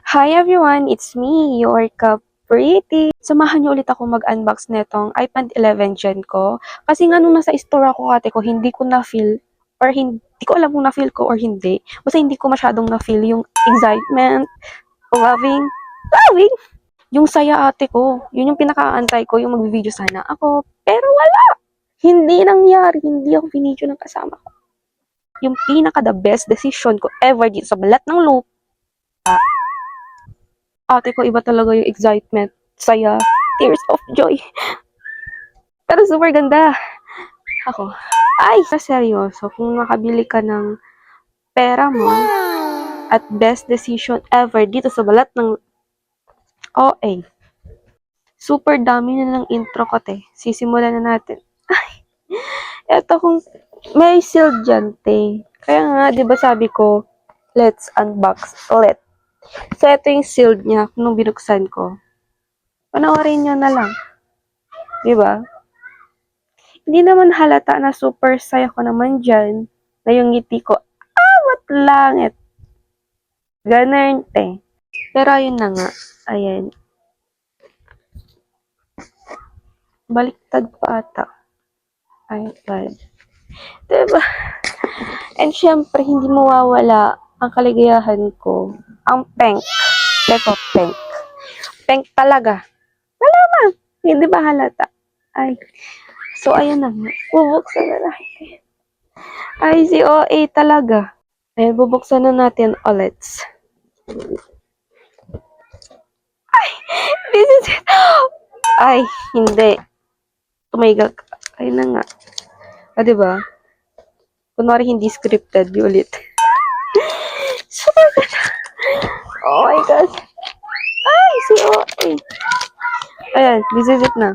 Hi everyone, it's me, your Pretty. Samahan niyo ulit ako mag-unbox netong iPad 11 Gen ko. Kasi nga nung nasa store ako ate ko, hindi ko na-feel or hindi ko alam kung na-feel ko or hindi. Basta hindi ko masyadong na-feel yung excitement, loving, yung saya ate ko. Yun yung pinakaantay ko, yung mag-video sana ako. Pero wala! Hindi nangyari, hindi ako video ng kasama ko. Yung pinaka-the best decision ko ever dito sa balat ng lupa. Ate ko, iba talaga yung excitement, saya, tears of joy. Pero super ganda. Ako, ay, seryoso, kung makabili ka ng pera mo at best decision ever dito sa balat ng OA. Super dami na ng intro ko, te. Sisimulan na natin. Ay, eto kung may sealed dyan, te. Kaya nga, di ba sabi ko, let's unbox ulit. So, ito yung sealed niya nung binuksan ko. Panoorin nyo na lang. Di ba? Hindi naman halata na super saya ko naman dyan na yung ngiti ko, awat langit. Ganun, te. Pero ayun na nga. Ayan. Baliktad pa ata. iPad. Diba? And syempre, hindi mawawala ang kaligayahan ko. Ang pink. Ito, pink. Pink talaga. Malaman. Hindi ba halata? Ay. So, ayun na nga. Bubuksan na natin. Ay, si OA talaga. Ayan, bubuksan na natin ulit. Ay, this is it. Ay, hindi. Tumigag. Ay na nga. Diba? Kunwari hindi scripted, di ulit. Super ganda. Oh my God. Ay, si OA. Ayan, this is it na.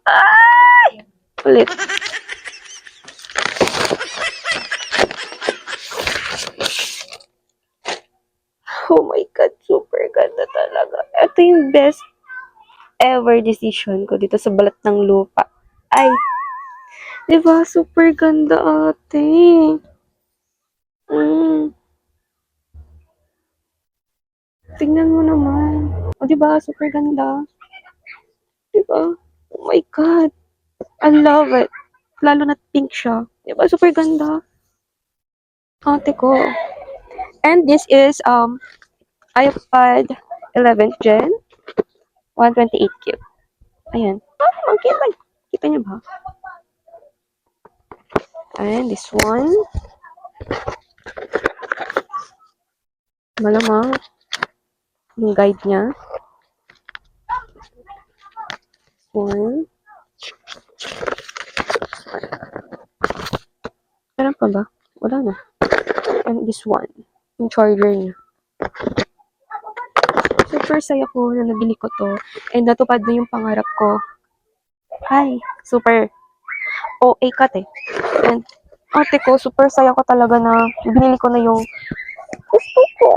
Ay! Ulit. Oh my God, super ganda talaga. Ito yung best ever decision ko dito sa balat ng lupa. Ay, diba? Super ganda ate. Tingnan mo naman. O, diba? Super ganda. Diba? Oh my God. I love it. Lalo na pink siya. Diba? Super ganda. Ate ko. And this is iPad 11 Gen 128 GB. Ayan. Kita. Kita niyo ba? And this one. Malamang yung guide niya. One. Meron pa ba? Wala na. And this one. Yung charger niya. Super saya ko na nabili ko to. And natupad na yung pangarap ko. Ay, super OA cut eh. And ate ko, super saya ko talaga na binili ko na yung gusto ko.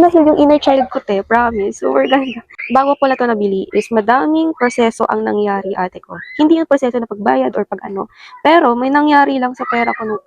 Dahil yung inner child ko te, promise. Super ganda. Bago ko na to nabili is madaming proseso ang nangyari ate ko. Hindi yung proseso na pagbayad or pag ano. Pero may nangyari lang sa pera ko nung